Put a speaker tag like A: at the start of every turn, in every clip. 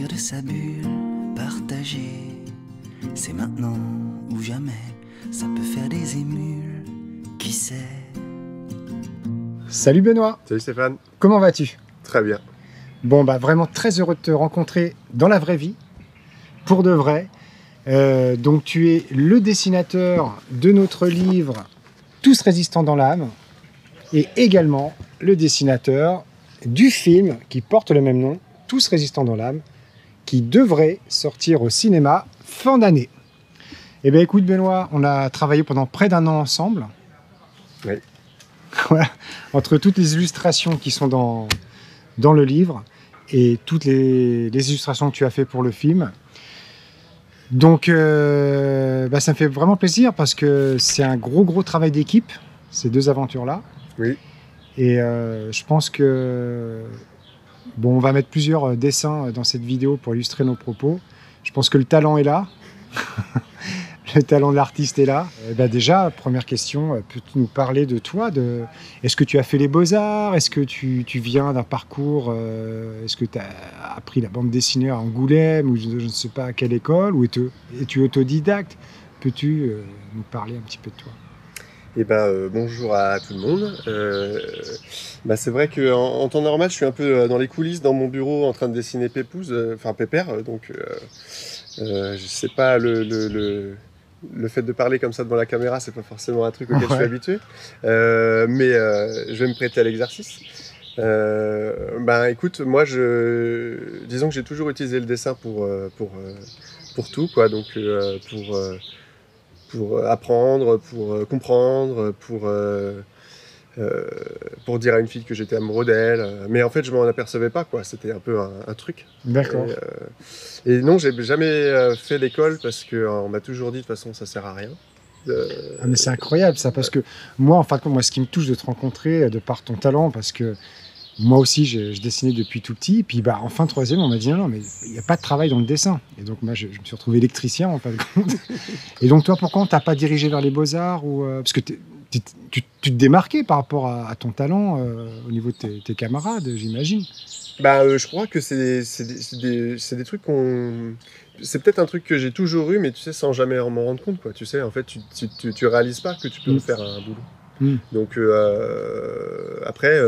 A: sortir de sa bulle, partager. C'est maintenant ou jamais, ça peut faire des émules, qui sait.
B: Salut Benoît.
C: Salut Stéphane.
B: Comment vas-tu?
C: Très bien.
B: Bon, vraiment très heureux de te rencontrer dans la vraie vie, pour de vrai. Donc tu es le dessinateur de notre livre Tous résistants dans l'âme et également le dessinateur du film qui porte le même nom, Tous résistants dans l'âme, qui devrait sortir au cinéma fin d'année. Eh bien écoute Benoît, on a travaillé pendant près d'un an ensemble.
C: Oui.
B: Voilà. Entre toutes les illustrations qui sont dans le livre et toutes les illustrations que tu as fait pour le film. Donc, ça me fait vraiment plaisir parce que c'est un gros travail d'équipe, ces deux aventures-là.
C: Oui.
B: Et je pense que... Bon, on va mettre plusieurs dessins dans cette vidéo pour illustrer nos propos. Je pense que le talent est là. Le talent de l'artiste est là. Déjà, première question, peux-tu nous parler de toi Est-ce que tu as fait les beaux-arts? Est-ce que tu viens d'un parcours Est-ce que tu as appris la bande dessinée à Angoulême ou je ne sais pas à quelle école? Ou es-tu autodidacte? Peux-tu nous parler un petit peu de toi?
C: Bonjour à tout le monde. C'est vrai qu'en temps normal, je suis un peu dans les coulisses, dans mon bureau, en train de dessiner Pépouze, Pépère. Je sais pas, le fait de parler comme ça devant la caméra, c'est pas forcément un truc auquel je suis habitué. Je vais me prêter à l'exercice. Écoute, moi, disons que j'ai toujours utilisé le dessin pour tout, quoi. Donc, pour apprendre, pour comprendre, pour dire à une fille que j'étais amoureux d'elle. Mais en fait, je m'en apercevais pas, quoi. C'était un peu un truc.
B: D'accord.
C: Et non, j'ai jamais fait l'école parce qu'on m'a toujours dit, de toute façon, ça sert à rien.
B: Mais c'est incroyable, ça, parce que moi, en fin de compte, ce qui me touche de te rencontrer, de par ton talent, parce que moi aussi, je dessinais depuis tout petit. Puis, en fin de troisième, on m'a dit non, mais il n'y a pas de travail dans le dessin. Et donc, moi, je me suis retrouvé électricien, en fin de compte. Et donc, toi, pourquoi on t'a pas dirigé vers les beaux-arts parce que tu te démarquais par rapport à ton talent au niveau de tes camarades, j'imagine.
C: Je crois que c'est des trucs qu'on... C'est peut-être un truc que j'ai toujours eu, mais tu sais, sans jamais m'en rendre compte, quoi. Tu sais, en fait, tu réalises pas que tu peux faire un boulot. Donc après,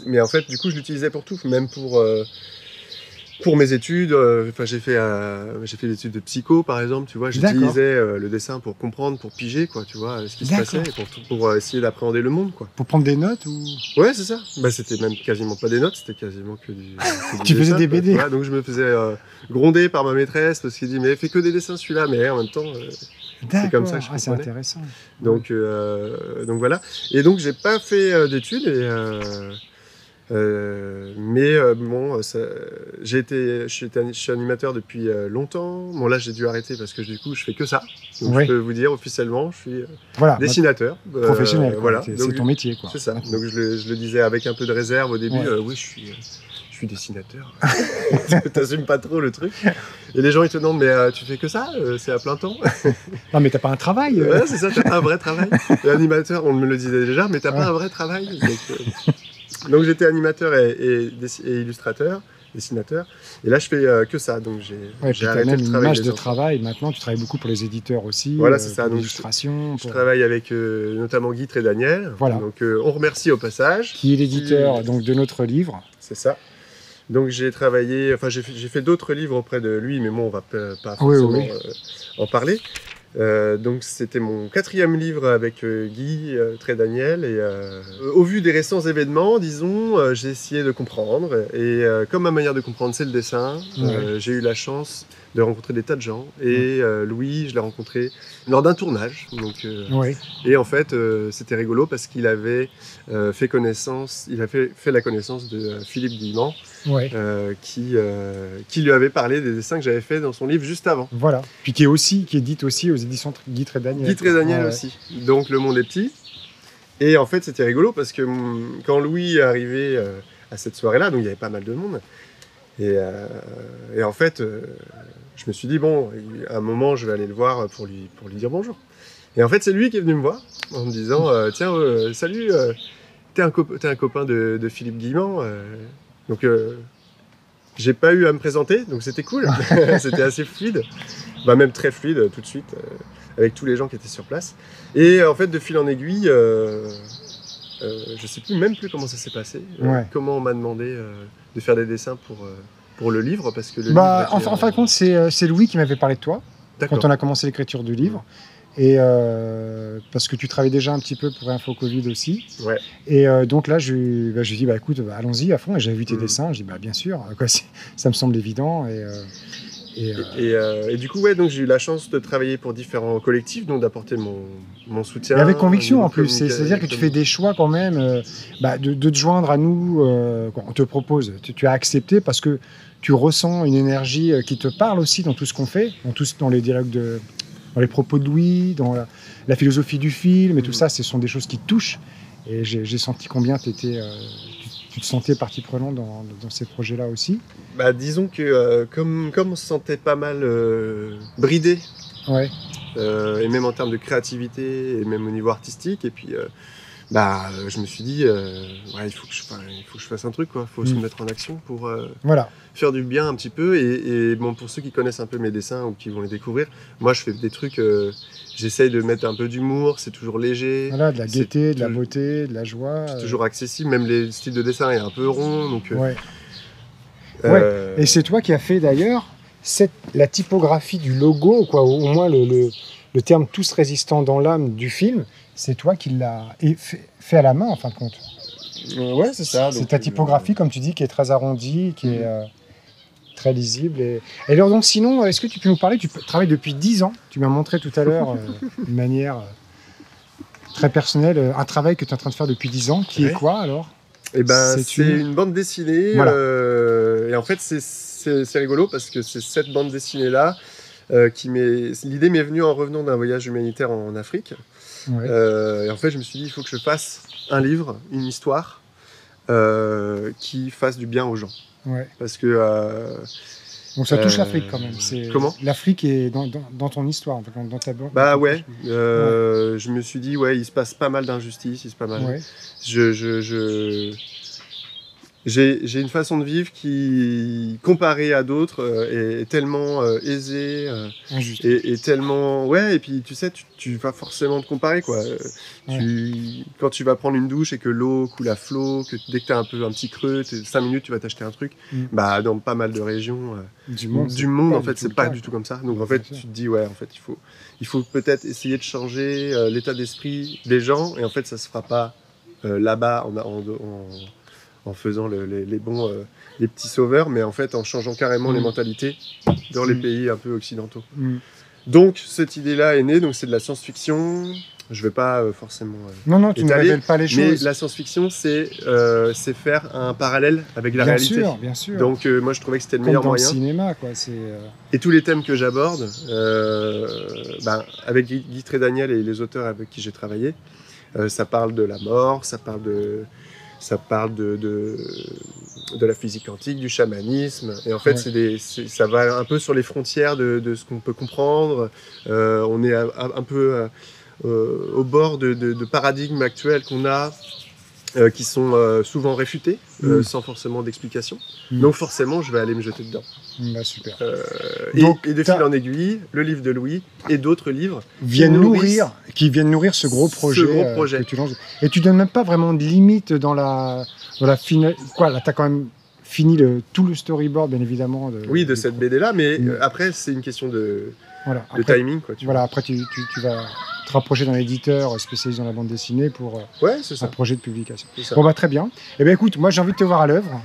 C: mais en fait, du coup, je l'utilisais pour tout, même pour mes études. J'ai fait des études de psycho, par exemple, tu vois. J'utilisais le dessin pour comprendre, pour piger, quoi, tu vois, ce qui se passait, et pour essayer d'appréhender le monde, quoi.
B: Pour prendre des notes ou...
C: Ouais, c'est ça. C'était même quasiment pas des notes, c'était quasiment que du
B: Tu faisais des BD.
C: Quoi, donc je me faisais gronder par ma maîtresse parce qu'elle dit mais fais que des dessins celui-là, mais en même temps c'est comme ça que je comprenais.
B: C'est intéressant.
C: Donc voilà. Et donc j'ai pas fait d'études je suis animateur depuis longtemps. Bon, là j'ai dû arrêter parce que du coup je fais que ça. Donc je peux vous dire officiellement, je suis dessinateur
B: professionnel.
C: Voilà.
B: C'est ton métier, quoi.
C: C'est ça. Donc je le disais avec un peu de réserve au début. Oui, je suis dessinateur. T'assumes pas trop le truc. Et les gens ils te demandent mais tu fais que ça? C'est à plein temps?
B: Non mais t'as pas un travail.
C: Ouais, c'est ça, t'as pas un vrai travail. L'animateur, on me le disait déjà, mais t'as pas un vrai travail. Donc j'étais animateur et illustrateur, dessinateur. Et là je fais que ça. Donc j'ai arrêté
B: même
C: de
B: une
C: travailler.
B: image de travail. Maintenant tu travailles beaucoup pour les éditeurs aussi.
C: Voilà, c'est ça.
B: Pour
C: Donc
B: l'illustration.
C: Je travaille avec notamment Guy et Daniel.
B: Voilà.
C: Donc on remercie au passage.
B: Qui est l'éditeur donc de notre livre.
C: C'est ça. Donc j'ai travaillé, j'ai fait d'autres livres auprès de lui, mais bon, on va pas forcément en parler. Donc c'était mon 4e livre avec Guy, Tré Daniel, et au vu des récents événements, disons, j'ai essayé de comprendre, et comme ma manière de comprendre c'est le dessin, j'ai eu la chance de rencontrer des tas de gens, et Louis, je l'ai rencontré lors d'un tournage, donc, et en fait c'était rigolo parce qu'il avait fait la connaissance de Philippe Guillemant, qui lui avait parlé des dessins que j'avais fait dans son livre juste avant.
B: Voilà, puis qui édite aussi aux éditions Guy et Daniel.
C: Guy et Daniel aussi, donc Le Monde est petit. Et en fait c'était rigolo parce que quand Louis est arrivé à cette soirée-là, donc il y avait pas mal de monde, et en fait je me suis dit bon, à un moment je vais aller le voir pour lui dire bonjour. Et en fait c'est lui qui est venu me voir en me disant tiens salut, t'es un copain de Philippe Guillemant, donc J'ai pas eu à me présenter, donc c'était cool. C'était assez fluide, bah, même très fluide tout de suite, avec tous les gens qui étaient sur place. Et en fait, de fil en aiguille, je sais même plus comment ça s'est passé, comment on m'a demandé de faire des dessins pour le livre, parce que le livre était,
B: en fin de compte, c'est Louis qui m'avait parlé de toi quand on a commencé l'écriture du livre. Et parce que tu travaillais déjà un petit peu pour Info Covid aussi. Ouais. Et donc là, je lui ai dit, écoute, allons-y à fond. Et j'avais vu tes dessins. Je dis, bien sûr, ça me semble évident.
C: Et du coup, donc j'ai eu la chance de travailler pour différents collectifs, donc d'apporter mon soutien.
B: Et avec conviction en plus. C'est-à-dire que tu fais des choix quand même de te joindre à nous. On te propose. Tu as accepté parce que tu ressens une énergie qui te parle aussi dans tout ce qu'on fait, dans les dialogues dans les propos de Louis, dans la philosophie du film et tout ça, ce sont des choses qui te touchent. Et j'ai senti combien tu te sentais partie prenante dans ces projets-là aussi.
C: Disons que comme on se sentait pas mal bridé, et même en termes de créativité, et même au niveau artistique, et puis je me suis dit, il faut que je fasse un truc, quoi. Faut se mettre en action pour faire du bien un petit peu. Et bon, pour ceux qui connaissent un peu mes dessins ou qui vont les découvrir, moi je fais des trucs, j'essaye de mettre un peu d'humour, c'est toujours léger.
B: Voilà, de la gaieté, de la beauté, de la joie.
C: C'est toujours accessible, même les styles de dessin est un peu rond. Donc,
B: Et c'est toi qui as fait d'ailleurs la typographie du logo, quoi, au moins le terme « tous résistants dans l'âme » du film. C'est toi qui l'as fait à la main, en fin de compte.
C: Ouais, c'est ça.
B: C'est ta typographie, comme tu dis, qui est très arrondie, qui est très lisible. Et alors, donc, sinon, est-ce que tu peux nous parler? Tu travailles depuis 10 ans. Tu m'as montré tout à l'heure, de manière très personnelle, un travail que tu es en train de faire depuis 10 ans. Qui est quoi, alors?
C: C'est une bande dessinée. Voilà. Et en fait, c'est rigolo parce que c'est cette bande dessinée-là l'idée m'est venue en revenant d'un voyage humanitaire en Afrique. Et en fait, je me suis dit, il faut que je fasse un livre, une histoire qui fasse du bien aux gens. Parce que...
B: donc ça touche l'Afrique quand même.
C: Comment?
B: L'Afrique est dans ton histoire, dans ta bande.
C: Je me suis dit, il se passe pas mal d'injustices, il se passe pas mal. J'ai une façon de vivre qui, comparée à d'autres, est tellement aisée et tellement... et puis tu sais, tu vas forcément te comparer, quoi. Quand tu vas prendre une douche et que l'eau coule à flot, que dès que tu as un petit creux, 5 minutes, tu vas t'acheter un truc, dans pas mal de régions du monde en fait, c'est pas du tout comme ça. Donc en fait, tu te dis, en fait, il faut peut-être essayer de changer l'état d'esprit des gens, et en fait, ça se fera pas là-bas en faisant les petits sauveurs, mais en fait en changeant carrément les mentalités dans les pays un peu occidentaux. Donc cette idée-là est née, donc c'est de la science-fiction. Je vais pas forcément
B: non, tu ne révèles pas les choses.
C: Mais la science-fiction, c'est faire un parallèle avec la réalité.
B: Bien sûr.
C: Donc moi je trouvais que c'était le meilleur moyen.
B: Comme dans le cinéma, quoi.
C: Et tous les thèmes que j'aborde, avec Guy Trédaniel et les auteurs avec qui j'ai travaillé, ça parle de la mort, ça parle de la physique quantique, du chamanisme, et en fait ça va un peu sur les frontières de ce qu'on peut comprendre. On est un peu au bord de paradigmes actuels qu'on a qui sont souvent réfutés sans forcément d'explication. Donc forcément je vais aller me jeter dedans.
B: Super.
C: Et de fil en aiguille, le livre de Louis et d'autres livres
B: qui viennent nourrir ce gros projet. Que tu lances. Et tu donnes même pas vraiment de limite dans la finale. Quoi, là, tu as quand même fini tout le storyboard, bien évidemment.
C: De cette BD-là, mais après, c'est une question de timing. Quoi,
B: après, tu vas te rapprocher d'un éditeur spécialisé dans la bande dessinée pour un projet de publication. Bon, très bien. Eh bien, écoute, moi, j'ai envie de te voir à l'œuvre.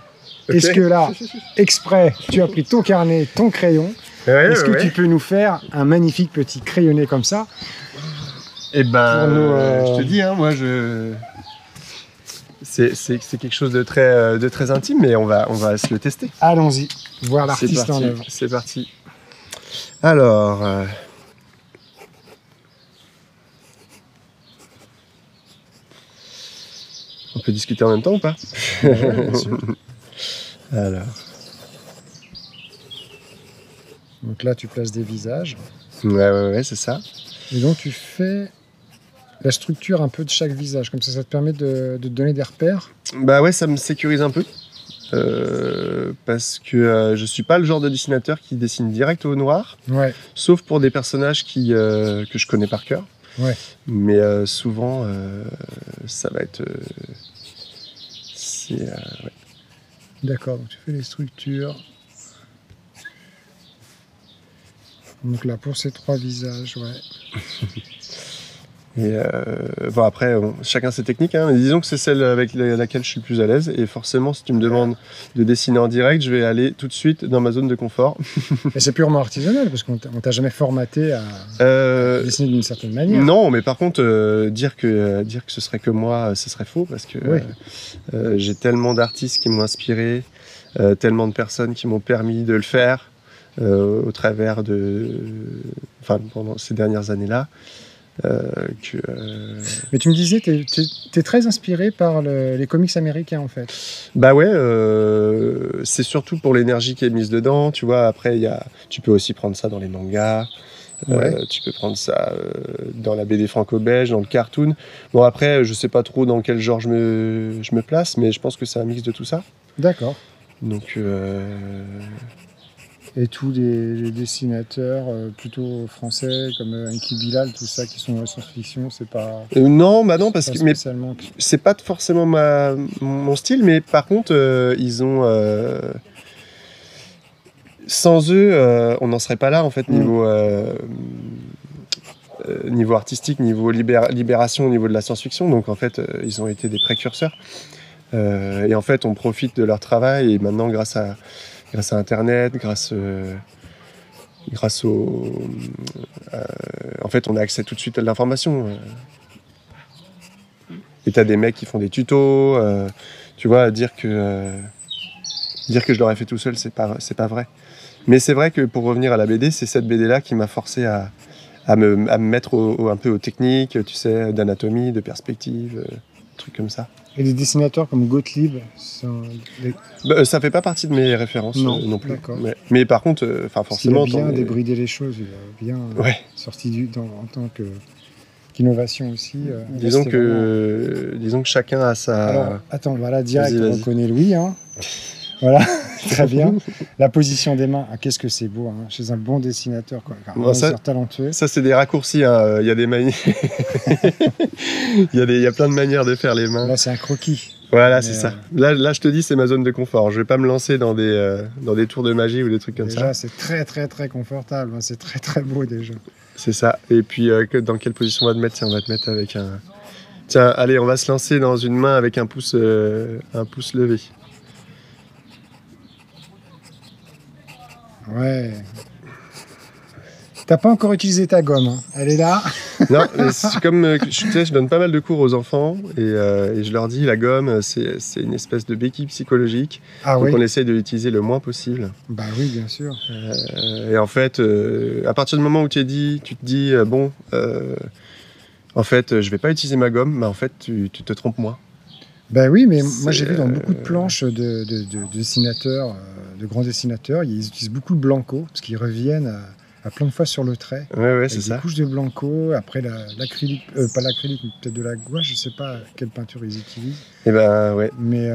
B: Okay. Est-ce que là, exprès, tu as pris ton carnet, ton crayon? Est-ce que tu peux nous faire un magnifique petit crayonné comme ça?
C: Je te dis, moi, c'est quelque chose de très intime, mais on va se le tester.
B: Allons-y, voir l'artiste en œuvre.
C: C'est parti. Alors... On peut discuter en même temps ou pas?
B: Bien sûr.
C: Alors.
B: Donc là, tu places des visages.
C: Ouais, c'est ça.
B: Et donc, tu fais la structure un peu de chaque visage. Comme ça te permet de te donner des repères.
C: Ça me sécurise un peu. parce que je suis pas le genre de dessinateur qui dessine direct au noir,
B: Ouais.
C: sauf pour des personnages que je connais par cœur.
B: Ouais.
C: Mais souvent, ça va être... ouais.
B: D'accord, donc tu fais les structures. Donc là, pour ces 3 visages, ouais.
C: Et bon, après, chacun ses techniques, hein, mais disons que c'est celle avec laquelle je suis le plus à l'aise. Et forcément, si tu me demandes de dessiner en direct, je vais aller tout de suite dans ma zone de confort.
B: Et c'est purement artisanal, parce qu'on t'a jamais formaté à dessiner d'une certaine manière.
C: Non, mais par contre, dire que ce serait que moi, ce serait faux, parce que
B: Oui.
C: j'ai tellement d'artistes qui m'ont inspiré, tellement de personnes qui m'ont permis de le faire au travers pendant ces dernières années-là.
B: Mais tu me disais, t'es très inspiré par les comics américains, en fait.
C: Bah ouais, c'est surtout pour l'énergie qui est mise dedans, tu vois. Après, tu peux aussi prendre ça dans les mangas,
B: Ouais.
C: tu peux prendre ça dans la BD franco-belge, dans le cartoon. Bon, après, je sais pas trop dans quel genre je me place, mais je pense que c'est un mix de tout ça.
B: D'accord.
C: Donc,
B: Et tous les dessinateurs plutôt français, comme Enki Bilal, tout ça, qui sont en science-fiction, c'est pas...
C: non, bah non, parce
B: pas
C: que mais
B: spécialement...
C: c'est pas forcément mon style, mais par contre, ils ont... sans eux, on n'en serait pas là, en fait, niveau artistique, niveau libération, au niveau de la science-fiction. Donc, en fait, ils ont été des précurseurs. Et en fait, on profite de leur travail. Et maintenant, grâce à Internet, grâce au... en fait, on a accès tout de suite à de l'information. Et t'as des mecs qui font des tutos. Tu vois, dire que je l'aurais fait tout seul, c'est pas vrai. Mais c'est vrai que pour revenir à la BD, c'est cette BD-là qui m'a forcé à me mettre un peu aux techniques, tu sais, d'anatomie, de perspective, trucs comme ça.
B: Et des dessinateurs comme Gottlieb,
C: Ça fait pas partie de mes références non plus.
B: D'accord.
C: Mais par contre, forcément...
B: Il a bien débridé les choses, il a bien sorti en tant qu'innovation aussi.
C: Disons que chacun a sa...
B: Alors, attends, voilà, direct,
C: Vas-y.
B: on reconnaît Louis. Hein. Voilà, très bien. La position des mains, qu'est-ce que c'est beau, hein, chez un bon dessinateur, quoi. Un dessinateur talentueux.
C: Ça, c'est des raccourcis, hein. Il y a des manières... il y a plein de manières de faire les mains.
B: Là, c'est un croquis.
C: Voilà, c'est ça. Là, je te dis, c'est ma zone de confort. Je vais pas me lancer dans des tours de magie ou des trucs comme ça.
B: Déjà, c'est très, très, très confortable. Hein. C'est très, très beau, déjà.
C: C'est ça. Et puis, dans quelle position on va te mettre? Tiens, on va te mettre avec un... Tiens, allez, on va se lancer dans une main avec un pouce levé.
B: Ouais. T'as pas encore utilisé ta gomme, hein. Elle est là.
C: Non, mais c'est comme tu sais, je donne pas mal de cours aux enfants et je leur dis la gomme, c'est une espèce de béquille psychologique.
B: Ah
C: donc
B: oui.
C: on essaye de l'utiliser le moins possible.
B: Bah oui, bien sûr.
C: Et en fait, à partir du moment où tu te dis en fait, je vais pas utiliser ma gomme, mais en fait, tu te trompes moins.
B: Ben oui, mais moi j'ai vu dans beaucoup de planches de dessinateurs, de grands dessinateurs, ils utilisent beaucoup le blanco, parce qu'ils reviennent à plein de fois sur le trait.
C: Ouais, c'est
B: Avec
C: ça.
B: des couches de blanco, après l'acrylique, pas l'acrylique, mais peut-être de la gouache, je sais pas quelle peinture ils utilisent.
C: Et ben ouais.
B: Mais,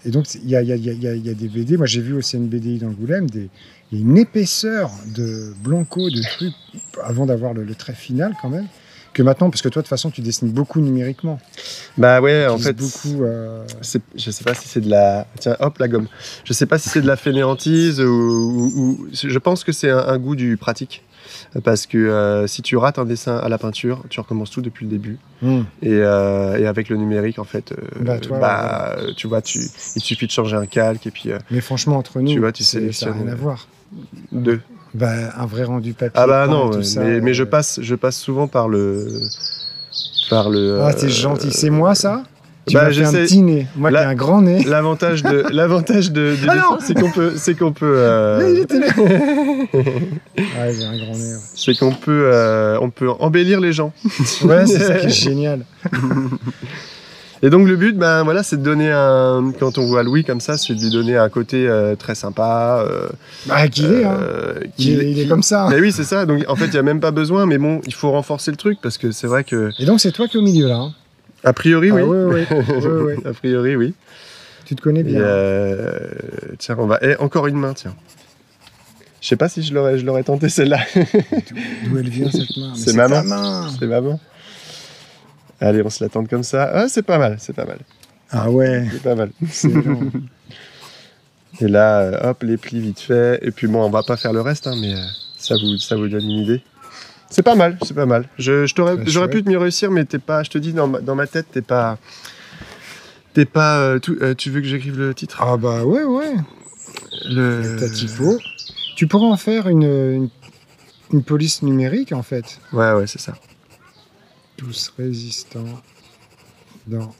B: et donc il y a des BD, moi j'ai vu aussi une BDI d'Angoulême, il y a une épaisseur de blanco, de trucs, avant d'avoir le trait final quand même. Que maintenant, parce que toi, de toute façon, tu dessines beaucoup numériquement.
C: Bah ouais, en fait,
B: beaucoup.
C: Je sais pas si c'est de la... Tiens, hop, la gomme. Je sais pas si c'est de la fainéantise ou... Je pense que c'est un goût du pratique. Parce que si tu rates un dessin à la peinture, tu recommences tout depuis le début. Et avec le numérique, en fait, tu vois, il te suffit de changer un calque et puis...
B: Mais franchement, entre nous,
C: tu vois, tu
B: ça n'a
C: sélectionnes
B: rien à voir.
C: Deux.
B: Un vrai rendu papier.
C: Ah bah non,
B: tout ça,
C: mais je passe souvent par le...
B: Ah, c'est gentil. C'est moi, ça? Tu
C: bah,
B: m'as fait un petit nez. Moi, qui ai un grand nez.
C: L'avantage du dessin, c'est qu'on peut...
B: Il était là. Ouais, j'ai un grand nez. Ouais.
C: C'est qu'on peut, on peut embellir les gens.
B: Ouais, c'est ça qui est génial.
C: Et donc le but, c'est de donner quand on voit Louis comme ça, c'est de lui donner un côté très sympa.
B: Qu'il est, hein. Il est comme ça.
C: Mais oui, c'est ça. Donc en fait, il n'y a même pas besoin, mais bon, il faut renforcer le truc parce que c'est vrai que...
B: Et donc c'est toi qui es au milieu là. Hein.
C: A priori, oui.
B: Oui.
C: A priori, oui.
B: Tu te connais bien.
C: Tiens, on va... encore une main, tiens. Je sais pas si je l'aurais tenté celle-là.
B: D'où elle vient cette main?
C: C'est ma main. C'est ma main. Allez, on se la tente comme ça. Ah, c'est pas mal, c'est pas mal.
B: Ah ouais.
C: C'est pas mal.
B: Excellent.
C: Et là, hop, les plis vite fait. Et puis bon, on va pas faire le reste, hein, mais ça vous donne une idée. C'est pas mal, c'est pas mal. J'aurais pu mieux réussir, mais t'es pas. Je te dis, dans ma tête, t'es pas. Tu veux que j'écrive le titre?
B: Ah bah ouais. Ta typo. Tu pourrais en faire une police numérique en fait.
C: Ouais, c'est ça.
B: Tous résistants dans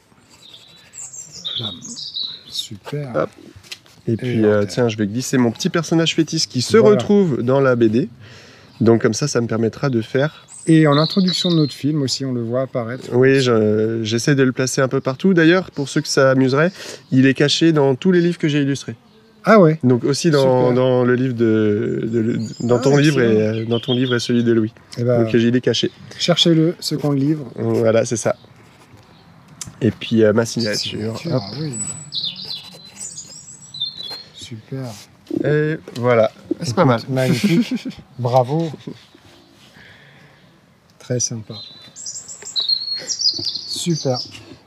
B: flamme. Super.
C: Hop. Et puis, tiens, je vais glisser mon petit personnage fétiche qui se retrouve dans la BD. Donc comme ça me permettra de faire...
B: Et en introduction de notre film aussi, on le voit apparaître.
C: Oui, j'essaie de le placer un peu partout. D'ailleurs, pour ceux que ça amuserait, il est caché dans tous les livres que j'ai illustrés.
B: Ah ouais.
C: Donc aussi dans le livre dans ton livre et celui de Louis.
B: Et bah,
C: donc il est caché.
B: Cherchez-le, ceux qu'on le livre.
C: Voilà, c'est ça. Et puis ma signature.
B: Ah oui. Super.
C: Et voilà, c'est pas mal.
B: Magnifique. Bravo. Très sympa. Super.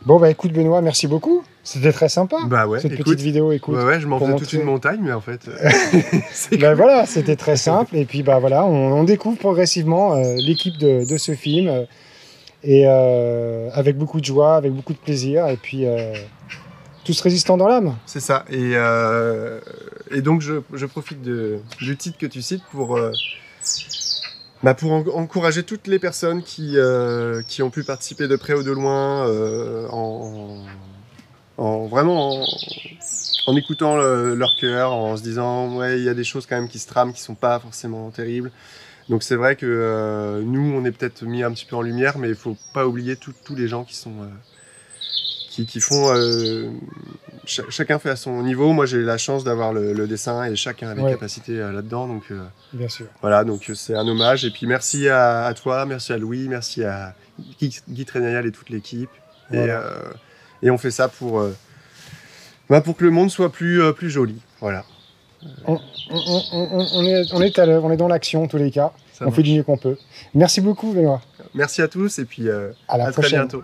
B: Bon bah écoute Benoît, merci beaucoup. C'était très sympa.
C: Bah ouais,
B: cette petite vidéo, écoute.
C: Ouais, je m'en faisais toute une montagne, mais en fait.
B: Bah voilà, c'était très simple. Et puis bah voilà, on découvre progressivement l'équipe de ce film et avec beaucoup de joie, avec beaucoup de plaisir, et puis tous résistants dans l'âme.
C: C'est ça. Et donc je profite du titre que tu cites pour encourager toutes les personnes qui ont pu participer de près ou de loin en écoutant leur cœur, en se disant ouais, il y a des choses quand même qui se trament, qui sont pas forcément terribles. Donc c'est vrai que nous on est peut-être mis un petit peu en lumière, mais il faut pas oublier tous les gens qui sont qui font chacun fait à son niveau. Moi j'ai la chance d'avoir le dessin et chacun a des capacités là-dedans, donc
B: bien sûr.
C: Voilà, donc c'est un hommage. Et puis merci à toi, merci à Louis, merci à Guy Trénayal et toute l'équipe. Voilà. Et on fait ça pour que le monde soit plus joli. Voilà.
B: On est à l'œuvre, on est dans l'action en tous les cas. On fait du mieux qu'on peut. Merci beaucoup Benoît.
C: Merci à tous et puis
B: à la
C: très
B: prochaine.
C: bientôt.